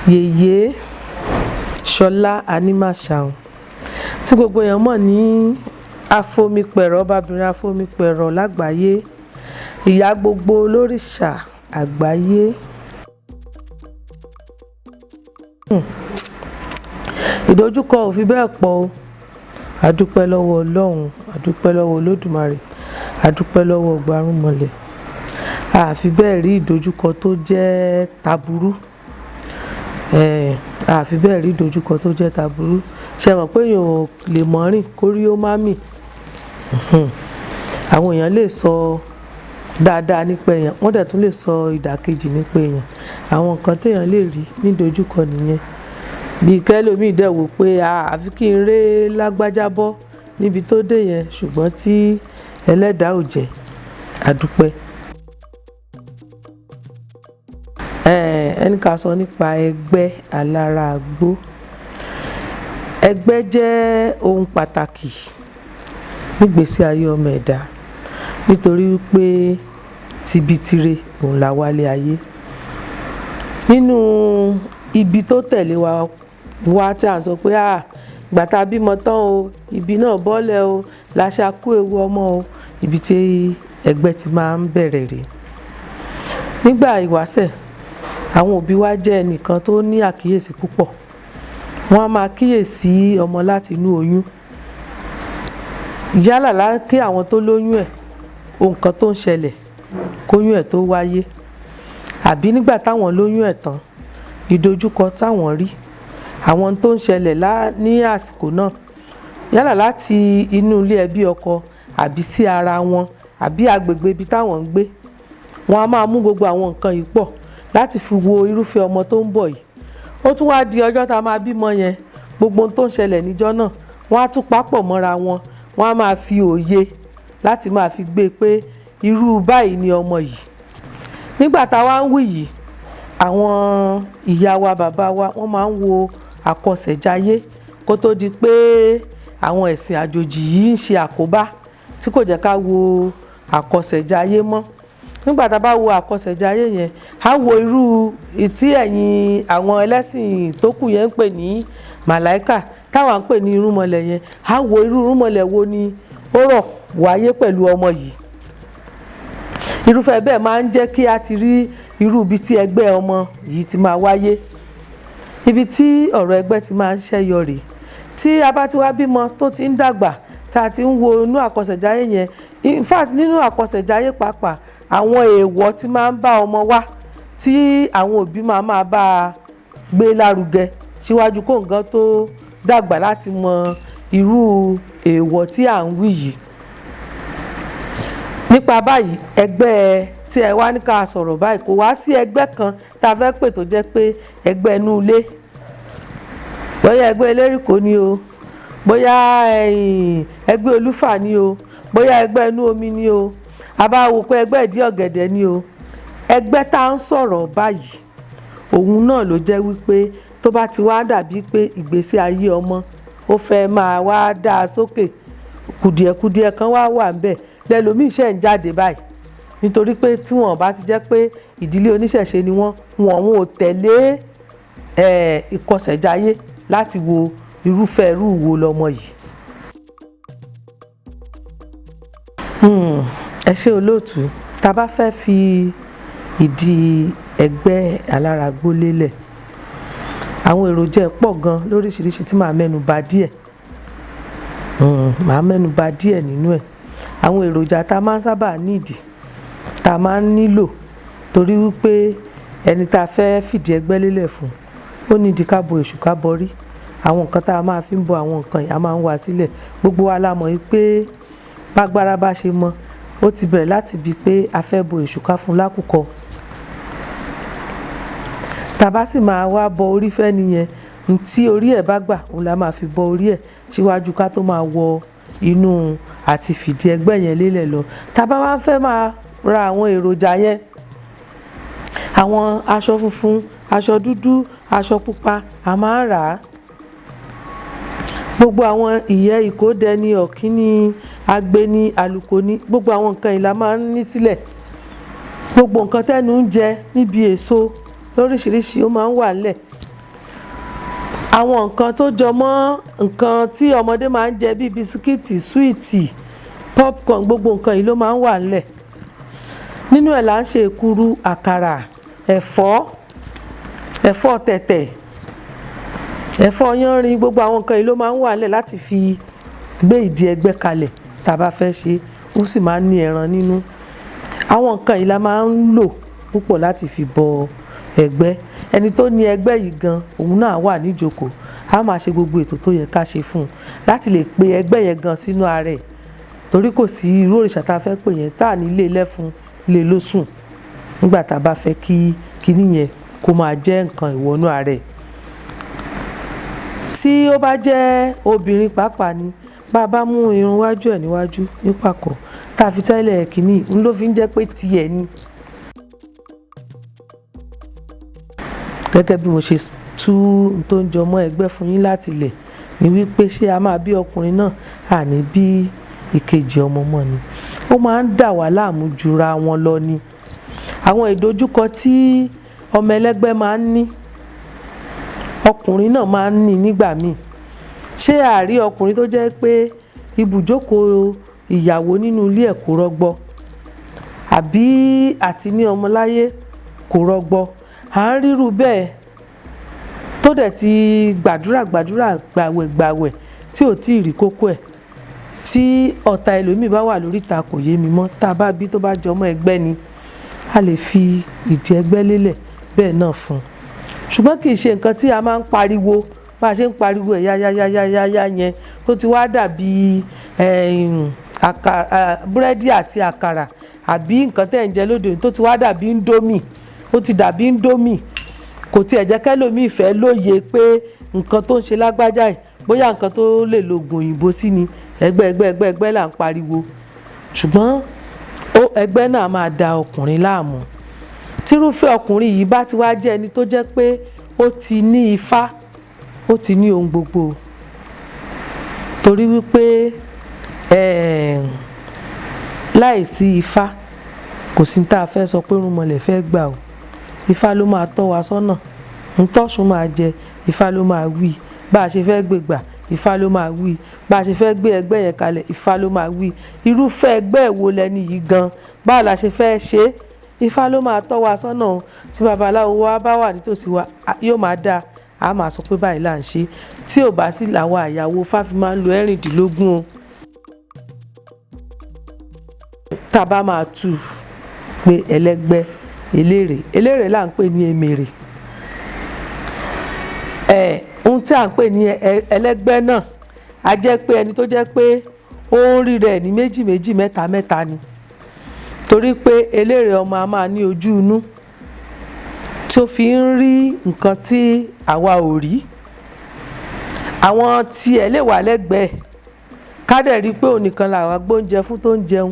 Yeye, Shola, Animashun tí gbogbo èèyàn mọ̀ ní Afomipero, Obaobirin Afomipero l'Agbaye, ìyá gbogbo olórìṣà Àgbáyé. Ìdojúkọ ò fi bẹ́ẹ̀ pọ̀ o. A dúpẹ́ lọ́wọ́ Ọlọ́run, a dúpẹ́ lọ́wọ́ Olódùmarè, a dúpẹ́ lọ́wọ́ Ọ̀gbárùnmọlẹ̀. A fi bẹ́ẹ̀ rí ìdojúkọ tó jẹ́ taburú. A fi bẹ́ẹ̀ rí ìdojúkọ tó jẹ́ taburú. Ṣé mọ̀ pé èèyàn ò lè mọ̀ rìn kórí ó má mì. Àwọn èèyàn lè sọ dáadáa nípa èèyàn, wọ́n dẹ̀ tún lè sọ ìdàkejì nípa èèyàn. Àwọn nǹkan téèyàn lè rí ní ìdojúkọ nìyẹn. Bí kẹ́lòmíì dẹ̀ wò pé àfi kí n ré lágbájá bọ́ níbi tó dé yẹn, ṣùgbọ́n tí ẹlẹ́dàá ò jẹ́, a dúpẹ́. Ẹni ká sọ nípa ẹgbẹ́ Àláràgbo. Ẹgbẹ́ jẹ́ ohun pàtàkì nígbésí ayé ọmọ ẹ̀dá, nítorí wípé tibitire òun la wálé ayé. Nínú ibi tó tẹ̀lé wa tí a sọ pé ìgbà tá a bímọ tán o, ibi náà bọ́lẹ̀ o, láṣà kú ewu ọmọ o, ibi tí ẹgbẹ́ ti máa ń bẹ̀rẹ̀ rèé. Nígbà ìwáṣẹ̀, àwọn òbí wa jẹ́ ẹnìkan tó ní àkíyèsí púpọ̀. Wọ́n á máa kíyèsí ọmọ láti inú oyún. Yálà kí àwọn tó lóyún ẹ̀, ohun kan tó ń ṣẹlẹ̀ kóyún ẹ̀ tó wáyé, àbí nígbà táwọn lóyún ẹ̀ tán, ìdojúkọ táwọn rí, àwọn tó ń ṣẹlẹ̀ ní àsìkò náà, yálà láti inú ilé ẹbí ọkọ àbí sí ara wọn àbí agbègbè ibi táwọn ń gbé. Wọ́n á máa mú gbogbo àwọn nǹkan yìí pọ̀ láti fi wo irúfẹ́ ọmọ tó ń bọ̀ yìí. Ó tún wá di ọjọ́ tá a máa bímọ yẹn, gbogbo ohun tó ń ṣẹlẹ̀ níjọ́ náà, wọ́n á tún papọ̀ mọ́ra wọn. Wọ́n á máa fi òye láti máa fi gbé pé irú báyìí ni ọmọ yìí. Nígbà tá a wá ń wí yìí, àwọn ìyá wa, bàbá wa, wọ́n máa ń wo àkọsẹ̀jayé kó tó di pé àwọn ẹ̀sìn àjòjì yìí ń ṣe àkóbá tí kò jẹ́ ká wo àkọsẹ̀jayé mọ́. Nígbà tá a bá wo àkọsẹ̀jayé yẹn, á wo irú tí ẹ̀yin àwọn ẹlẹ́sìn tó kù yẹn ń pè ní màláíkà, táwa ń pè ní irúnmọlẹ̀ yẹn, á wo irú irúnmọlẹ̀ wo ni ó rọ̀ wáyé pẹ̀lú ọmọ yìí. Irúfẹ́ bẹ́ẹ̀ máa ń jẹ́ kí a ti rí irú ibi tí ẹgbẹ́ ọmọ yìí ti máa wáyé. Ibi tí ọ̀rọ̀ ẹgbẹ́ ti máa ń ṣẹ́yọ rèé. Tí a bá ti wá bímọ tó ti ń dàgbà, tá a ti ń wo inú àkọsẹ̀jayé yẹn, in fact nínú àkọsẹ̀jayé pàápàá, àwọn èèwọ̀ tí máa ń bá ọmọ wá, tí àwọn òbí máa bá a gbé lárugẹ síwájú kó nǹkan tó dàgbà láti mọ irú èèwọ̀ tí à ń wí yìí. Nípa báyìí, ẹgbẹ́ tí ẹ wá ní ká sọ̀rọ̀ báyìí, kò wá sí ẹgbẹ́ kan tá a fẹ́ pè tó jẹ́ pé ẹgbẹ́ inú ilé. Bóyá ẹgbẹ́ elérìkó ni o, bóyá ẹgbẹ́ olúfà ni o, bóyá ẹgbẹ́ inú omi ni o, a bá wò pé ẹgbẹ́ ìdí ọ̀gẹ̀dẹ̀ ni o. Ẹgbẹ́ tá à ń sọ̀rọ̀ báyìí, òun náà ló jẹ́ wípé tó bá ti wá dàbí pé ìgbésí ayé ọmọ ó fẹ́ máa wá dá a sókè, kùdìẹ̀kudiẹ kan wá wà ńbẹ̀, lẹ́lòmíì ṣe ń jáde báyìí. Nítorí pé tí wọ́n bá ti jẹ́ pé ìdílé oníṣẹ̀ṣe ni wọ́n ò tẹ̀lé ìkọsẹ̀jayé láti wo irúfẹ́ irú wo lọmọ yìí. Ẹ ṣé olóòtú, tá a bá fẹ́ fi ìdí ẹgbẹ́ Àláràgbo lélẹ̀, àwọn èròjà pọ̀ gan lóríṣiríṣi tí màá mẹ́nu bà díẹ̀. Màá mẹ́nu bà díẹ̀ nínú ẹ̀. Àwọn èròjà tá a máa ń sábà nídìí, tá a máa ń nílò, torí wípé ẹni tá a fẹ́ fìdí ẹgbẹ́ lélẹ̀ fún, ó nídìí ká bo èṣù ká bọrí. Àwọn nǹkan tá a máa fi ń bọ àwọn nǹkan yìí, a máa ń wá sílẹ̀. Gbogbo wa la mọ̀ wípé bágbára bá ṣe mọ, ó ti bẹ̀rẹ̀ láti bi pé a fẹ́ bo èṣù ká fún lákùkọ. Tá a bá sì máa wá bọ orí fẹ́ nìyẹn, tí orí ẹ̀ bá gbà, òun la máa fi bọ orí ẹ̀ síwájú ká tó máa wọ inú àti fìdí ẹgbẹ́ yẹn lélẹ̀ lọ. Tá a bá wá fẹ́ máa ra àwọn èròjà yẹn, àwọn aṣọ funfun, aṣọ dúdú, aṣọ pupa, a máa ń rà á. gbogbo àwọn ìyẹ́ ìkódẹ ní ọ̀kíní Agbe ní àlùkò ní gbogbo àwọn nǹkan yìí la máa ń ní sílẹ̀. Gbogbo nǹkan tẹ́nu ń jẹ níbi èso lóríṣiríṣi ó máa ń wà nílẹ̀. Àwọn nǹkan tó jọ mọ́ nǹkan tí ọmọdé máa ń jẹ bíi bisikíìtì, súwìtì, popcorn, gbogbo nǹkan yìí ló máa ń wà nílẹ̀. Nínú ẹ̀ là ń ṣe èkuru, àkàrà, ẹ̀fọ́ tẹ̀tẹ̀, ẹ̀fọ́ yánrin, gbogbo àwọn nǹkan yìí ló máa ń wà nílẹ̀ láti fi gbé ìdí ẹgbẹ́ kalẹ̀ tá a bá fẹ́ ṣe, ó sì máa ń ní ẹran nínú. Àwọn nǹkan yìí la máa ń lò púpọ̀ láti fi bọ ẹgbẹ́. Ẹni tó ní ẹgbẹ́ yìí gan, òun náà wà níjókòó, a máa ṣe gbogbo ètò tó yẹ ká ṣe fún un láti lè pe ẹgbẹ́ yẹn gan sínú ara ẹ̀. Torí kò sí irú òrìṣà tá a fẹ́ pè yẹn tá à ní lé lẹ́fun lé lósùn nígbà tá a bá fẹ́ kí kinní yẹn kó máa jẹ́ nǹkan ìwọ̀nú ara ẹ̀. Tí ó bá jẹ́ obìnrin pàápàá ni, bá a bá mú irun wájú ẹ̀ níwájú nípàkọ́ tá a fi tẹ́lẹ̀ kinní ń ló fi ń jẹ́ pé tiẹ̀ ni. Gẹ́gẹ́ bí mo ṣe tú tó ń jọmọ́ ẹgbẹ́ fún yín láti ilẹ̀ ni wípé ṣé a máa bí ọkùnrin náà àní bí ìkejì ọmọ mọ́ ni. Ó máa ń dà wá láàmú jura wọn lọ ni. Àwọn ìdojúkọ tí ọmọ ẹlẹ́gbẹ́ máa ń ní, ọkùnrin náà máa ń ní nígbà míì. Ṣé àárí ọkùnrin tó jẹ́ pé ibùjókòó ìyàwó nínú ilé ẹ̀ kò rọgbọ, àbí àti ní ọmọ láyé kò rọgbọ, à ń rírú bẹ́ẹ̀ tó dẹ̀ ti gbàdúrà gbàwẹ̀ tí ò tí ì rí kókó ẹ̀, tí ọ̀tá ẹlòmíì bá wà lórí ìta kò yé mi mọ́, tá a bá bí tó bá jọmọ́ ẹgbẹ́ ni, a lè fi ìdí ẹgbẹ́ lélẹ̀ bẹ́ẹ̀ náà fún un. Ṣùgbọ́n kì í ṣe nǹkan tí a máa ń pariwo bá a ṣe ń pariwo ẹ̀ yáyáyáyáyá yẹn tó ti wá dàbí búrẹ́dì àti àkàrà àbí nǹkan tẹ́ ẹ̀ ń jẹ lóde òní tó ti wá dàbí índómì, ó ti dàbí índómì. Kò tiẹ̀ jẹ́ kẹ́lòmíì fẹ́ lóye pé nǹkan tó ń ṣe lágbájá yìí bóyá nǹkan tó lè lo oògùn òyìnbó sí ni, ẹgbẹ́ là ń pariwo. Ṣùgbọ́n ẹgbẹ́ náà máa da ọkùnrin láàmú. Tírúfẹ́ ọkùnrin yìí bá ti wá jẹ́ ẹni tó jẹ́ pé ó ti ní ifá, ó ti ní ohun gbogbo. Torí wípé láìsí ifá kò sí tá a fẹ́ sọ pé rúnmọlẹ̀ fẹ́ gbà o. Ifá ló máa tọ́ wa sọ́nà. Ntọ́sùn máa jẹ, Ifá ló máa wí. Bá a ṣe fẹ́ gbé gbà, Ifá ló máa wí. Bá a ṣe fẹ́ gbé ẹgbẹ́ yẹn kalẹ̀, Ifá ló máa wí. Irúfẹ́ ẹgbẹ́ wo lẹni yìí gan, báwo la ṣe fẹ́ ṣe, Ifá ló máa tọ́ wa sọ́nà o. Tí babaláwo wa bá wà nítòsí wa, yóò máa dáa, a máa sọ pé báyìí là ń ṣe. Tí ò bá sí làwọn àyàwó Fáfi máa ń lo 16 o. Tá a bá máa tú pé ẹlẹ́gbẹ́ eléré là ń pè ní emèrè. Ohun tí à ń pè ní ẹlẹ́gbẹ́ náà a jẹ́ pé ẹni tó jẹ́ pé ó ń rí rẹ̀ ní méjì mẹ́ta ni. Torí pé eléré ọmọ a máa ní ojú inú tí ó fi ń rí nǹkan tí àwa ò rí. Àwọn tí ẹ lè wà lẹ́gbẹ̀ẹ́ ká dẹ̀ rí pé òun nìkan làwa gbóúnjẹ fún tó ń jẹun,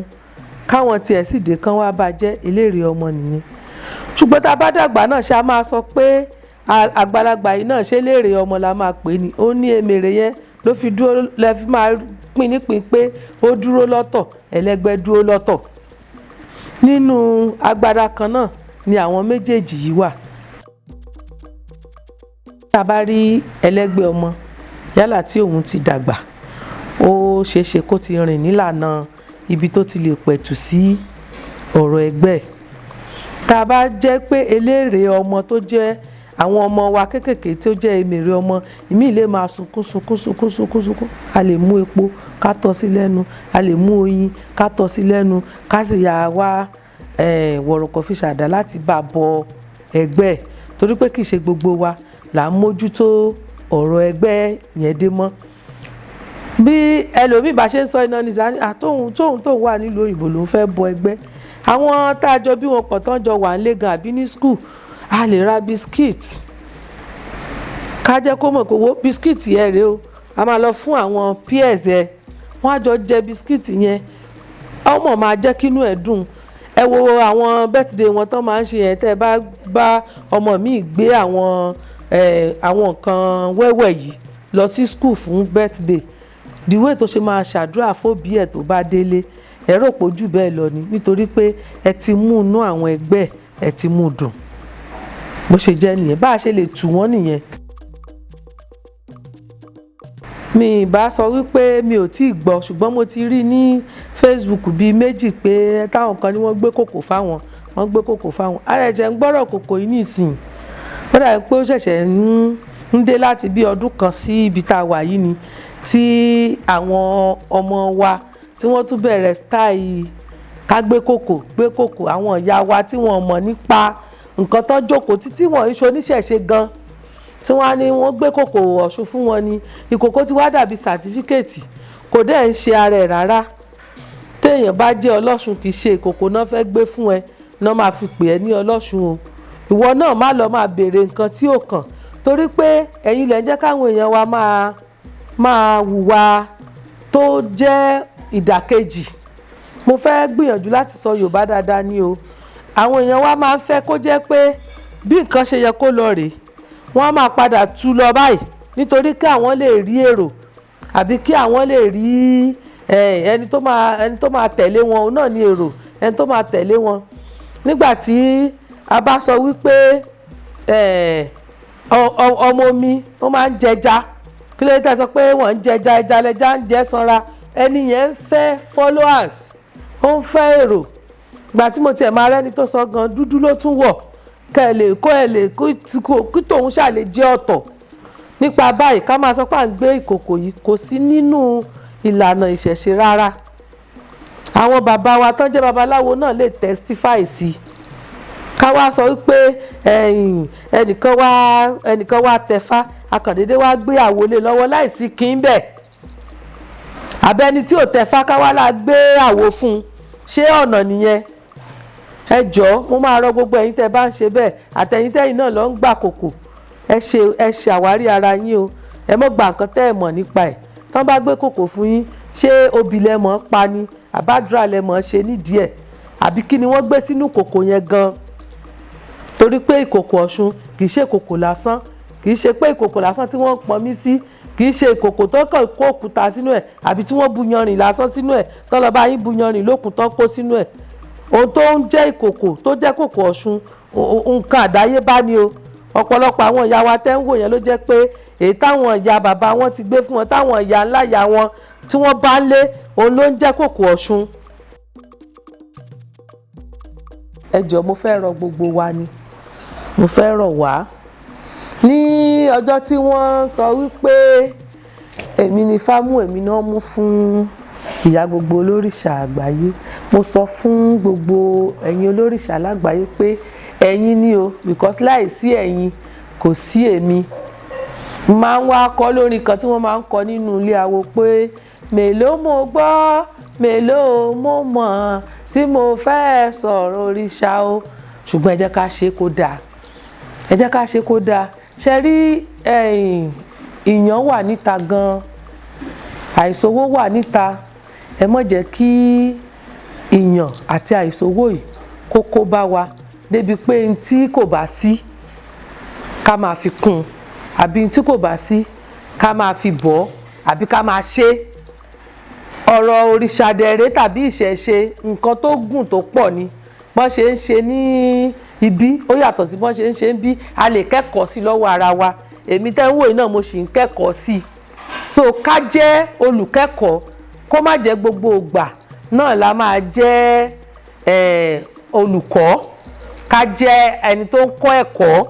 káwọn tiẹ̀ sì dé kán wá bá jẹ́ eléré ọmọ nìyẹn. Ṣùgbọ́n tá a bá dàgbà náà ṣe a máa sọ pé àgbàlagbà yìí náà ṣe eléré ọmọ la máa pè ní. Ó ní emèrè yẹn ló fi dúró lẹ́fi máa pín nípìn pé ó dúró lọ́tọ̀, ẹlẹ́gbẹ́ dúró lọ́tọ̀. Nínú agbada kan náà ni àwọn méjèèjì yìí wà. Tá a bá rí ẹlẹ́gbẹ́ ọmọ yálà tí òun ti dàgbà, ó ṣeéṣe kó ti rìn nílànà ibi tó ti lè pẹ̀tù sí ọ̀rọ̀ ẹgbẹ́. Tá a bá jẹ́ pé eléré ọmọ tó jẹ́ àwọn ọmọ wa kéékèèké tó jẹ́ emèrè ọmọ, ìmí lè máa sunkún. A lè mú epo ká tọ́ sí lẹ́nu, a lè mú oyin ká tọ́ sí lẹ́nu, ká sì yà wá wọ̀rọ̀kọ̀ fi ṣàdá láti bá bọ ẹgbẹ́. Torí pé kì í ṣe gbogbo wa là ń mójútó ọ̀rọ̀ ẹgbẹ́ yẹn dé mọ́. Bí ẹlòmíì bá ṣe ń sọ iná ní zani tóun wà nílùú òyìnbó ló ń fẹ́ bọ ẹgbẹ́. Àwọn tá a jọ bí wọn pọ̀ tán jọ wà nílé gan àbí ní skul, a lè ra biskit ká jẹ́ kó mọ̀ pé wo biskit yẹn rèé o, a máa lọ fún àwọn peers ẹ, wọ́n á jọ jẹ biskit yẹn, ọmọ máa jẹ́ kínú ẹ̀ dùn. Ẹ wo àwọn birthday wọn tán máa ń ṣe yẹn, tẹ́ ẹ bá ọmọ mi gbé àwọn nǹkan wẹ́wẹ́ yìí lọ sí school fún birthday, the way tó ṣe máa ṣàdúrà fóbí ẹ̀ tó bá délé, ẹ rò pé jù bẹ́ẹ̀ lọ ni, nítorí pé ẹ ti mú inú àwọn ẹgbẹ́ ẹ ti mú dùn. Bó ṣe jẹ́ nìyẹn, bá a ṣe lè tù wọ́n nìyẹn. Mi bá sọ wípé mi ò tí ì gbọ́, ṣùgbọ́n mo ti rí ní Facebook bíi méjì pé táwọn kan ní wọ́n gbé kòkò fáwọn, wọ́n gbé kòkò fáwọn. Ara ẹ̀jẹ̀ ń gbọ́rọ̀ kòkò yìí nìsín. Ó dàbí pé ó ṣẹ̀ṣẹ̀ ń dé láti bí ọdún kan sí ibi tá a wà yìí ni, tí àwọn ọmọ wa tí wọ́n tún bẹ̀rẹ̀ style ká gbé kòkò, àwọn ìyá wa tí wọ́n mọ̀ nípa nǹkan tó jókòó títí wọ́n ń ṣoníṣẹ̀ṣe gan, tí wọ́n á ní wọ́n gbé kòkò Ọ̀ṣun fún wọn ni. Ìkòkò ti wá dàbí sàtífíkẹ́ẹ̀tì, kò dẹ̀ ń ṣe ara ẹ̀ rárá. Téèyàn bá jẹ́ ọlọ́ṣun kì í ṣe ìkòkò náà fẹ́ gbé fún ẹ náà máa fi pè ẹ́ ní ọlọ́ṣun o. Ìwọ náà má lọ máa béèrè nǹkan tí ò kàn, torí pé ẹ̀yin lẹ ń jẹ́ káwọn èèyàn wa máa hùwà tó jẹ́ ìdàkejì. Mo fẹ́ gbìyànjú láti sọ Yorùbá dáadáa ni o. Àwọn èèyàn wa máa ń fẹ́ kó jẹ́ pé bí nǹkan ṣe yẹ kó lọ rèé, wọ́n á máa padà tú lọ báyìí nítorí kí àwọn lè rí èrò, àbí kí àwọn lè rí ẹni tó máa tẹ̀lé wọn. Òun náà ni èrò, ẹni tó máa tẹ̀lé wọn. Nígbà tí a bá sọ wípé ọmọ omi ó máa ń jẹja, kí ló dé tẹ́ sọ pé wọ́n ń jẹja, ẹja lẹja ń jẹ sanra? Ẹni yẹn ń fẹ́ followers, ó ń fẹ́ èrò. Ìgbà tí mo tiẹ̀ máa rẹ́ni tó sọ gan, dúdú ló tún wọ̀, kí tòun ṣàlè jẹ́ ọ̀tọ̀. Nípa báyìí ká máa sọ pé à ń gbé ìkòkò yìí kò sí nínú ìlànà ìṣẹ̀ṣe rárá. Àwọn bàbá wa tán jẹ́ babaláwo náà lè testify sí i. Ká wá sọ wípé ẹnìkan wá tẹfá, akàndédé wá gbé àwo lé lọ́wọ́ láìsí kí ń bẹ̀. Àbẹ́ni tí ò tẹfá ká wá la gbé àwo fún un, ṣé ọ̀nà nìyẹn? Ẹ jọ̀ọ́, mo máa rọ gbogbo ẹ̀yin tẹ́ bá ń ṣe bẹ́ẹ̀, àtẹ̀yin tẹ́yin náà lọ ń gbà kòkò, ẹ ṣe àwárí ara yín o. Ẹ mọ́ gba nǹkan tẹ́ ẹ mọ̀ nípa ẹ̀. Tán bá gbé kòkò fún yín, ṣé obì lẹ mọ̀ pa ni, àbádúrà lẹ mọ̀ ṣe nídìí ẹ̀, àbí kí ni wọ́n gbé sínú kòkò yẹn gan? Torí pé ìkòkò Ọ̀ṣun kì í ṣe ìkòkò lásán, kì í ṣe pé ìkòkò lásán tí wọ́n pọn mí sí, kì í ṣe ìkòkò tó kàn kó òkúta sínú ẹ̀, àbí tí wọ́n bu yanrìn lásán sínú ẹ̀, tán lọ bá yín bu yanrìn lókun tán kó sínú ẹ̀. Ohun tó ń jẹ́ ìkòkò tó jẹ́ kòkò Ọ̀ṣun, nǹkan àdáyébá ni o. Ọ̀pọ̀lọpọ̀ àwọn ìyá wa tẹ́ ń wò yẹn ló jẹ́ pé èyí táwọn ìyá bàbá wọn ti gbé fún wọn, táwọn ìyá ńlá ìyá wọn tí wọ́n bá ń lé, òun ló ń jẹ́ kòkò Ọ̀ṣun. Ẹ jọ̀ọ́, mo fẹ́ rọ gbogbo wa ni, mo fẹ́ rọ̀ wá. Ní ọjọ́ tí wọ́n sọ wípé èmi ni fámú, èmi náà mú fún ìyá gbogbo olórìṣà àgbáyé, mo sọ fún gbogbo ẹ̀yin olórìṣà lágbàáyé pé ẹ̀yin ni o, because láìsí ẹ̀yin kò sí èmi. Máa ń wá kọ lórin kan tí wọ́n máa ń kọ nínú ilé awo pé mélòó mo gbọ́, mélòó mo mọ̀ tí mo fẹ́ sọ̀rọ̀ òrìṣà o. Ṣùgbọ́n ẹ jẹ́ ká ṣe kó dáa, ẹ jẹ́ ká ṣe kó dáa. Ṣe rí ìyàn wà níta gan, àìsówó wà níta. Ẹ má jẹ́ kí ìyàn àti àìsówó yìí kó bá wa débi pé n tí kò bá sí ká máa fi kún, àbí n tí kò bá sí ká máa fi bọ́, àbí ká máa ṣe. Ọ̀rọ̀ òrìṣà dẹ̀rẹ́ tàbí ìṣẹ̀ṣe nǹkan tó gùn tó pọ̀ ni. Bọ́n ṣe ń ṣe ní ibi ó yàtọ̀ sí bọ́n ṣe ń ṣe ń bí. A lè kẹ́kọ̀ọ́ sí lọ́wọ́ ara wa. Èmi tẹ́ ń wò yìí náà mo sì ń kẹ́kọ̀ọ́ sí i. So ká jẹ́ olùkẹ́kọ̀ọ́, kó má jẹ́ gbogbo ìgbà náà la máa jẹ́ olùkọ́. Ká jẹ́ ẹni tó ń kọ́ ẹ̀kọ́,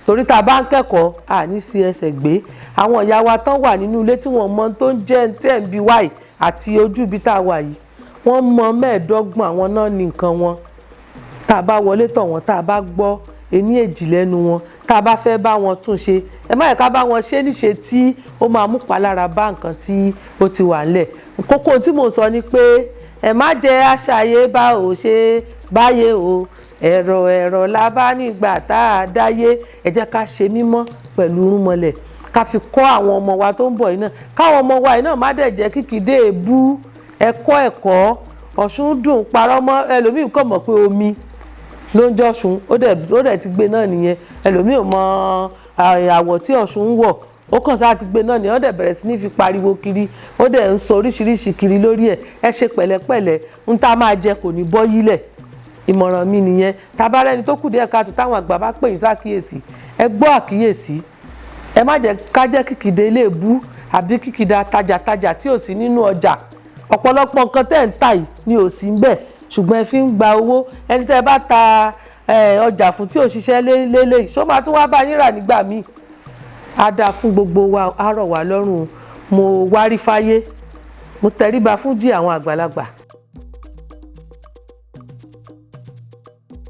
torí tá a bá ń kẹ́kọ̀ọ́ àní sí ẹsẹ̀ gbé. Àwọn ìyá wa tán wà nínú ilé tí wọ́n mọ tó ń jẹ́ tẹ̀ ń bí wáyì àti ojú ibi tá a wà yìí, wọ́n mọ 15 àwọn náà ní nǹkan wọn. Tá a bá wọlé tọ̀ wọ́n, tá a bá gbọ́ ení èjì lẹ́nu wọn, tá a bá fẹ́ bá wọn tún ṣe, ẹ má yẹ ká bá wọn ṣe níṣe tí ó máa mú palára bá nǹkan tí ó ti wà ńlẹ̀. Kókó tí mò ń sọ ni pé ẹ má jẹ́ àṣàyé bá ò ṣe báyé o, ẹ̀rọ la bá nígbà tá a dáyé. Ẹ jẹ́ ká ṣe mímọ́ pẹ̀lú irúnmọlẹ̀, ká fi kọ́ àwọn ọmọ wa tó ń bọ̀ yìí náà. Káwọn ọmọ wa yìí náà má dẹ̀ jẹ́ kíkìdé èébú. ẹ̀kọ́ Ọ̀ṣun dùn parọ́ mọ́. Ẹlòmíì kò mọ̀ pé omi ló ń jọ́ṣun, ó dẹ̀ ti gbé náà nìyẹn. Ẹlòmíì ò mọ àwọ̀ tí Ọ̀ṣun ń wọ̀, ó kàn sáà ti gbé náà ni ó dẹ̀ bẹ̀rẹ̀ sí ní fi pariwo kiri, ó dẹ̀ ń sọ oríṣiríṣi kiri lórí ẹ̀. Ẹ ṣe pẹ̀lẹ́pẹ̀lẹ́, ń tá máa jẹ kò ní bọ́ yílẹ̀. Ìmọ̀ràn mi nìyẹn. Tá bá rẹ́ni tó kù díẹ̀ káàtó táwọn àgbà bá pè yín sákíyèsí, ẹ gbọ́ àkíyèsí. Ẹ má jẹ́ ká jẹ́ kìkìdé ilé ìbú àbí kìkìdá tajàtajà tí ò sí nínú ọjà. Ọ̀pọ̀lọpọ̀ nǹkan tẹ́ ń tà yìí ni ò sí ń bẹ̀, ṣùgbọ́n ẹ fi ń gba owó. Ẹni tẹ́ bá ta ọjà fún tí ò ṣiṣẹ́ lélẹ̀, ṣó máa tún wá bá yín rà nígbà míì. Á dáa fún gbogbo wa, á rọ̀ wá lọ́rùn. Mo wárí fáyé, mo tẹríba fún jí àwọn àgbàlagbà.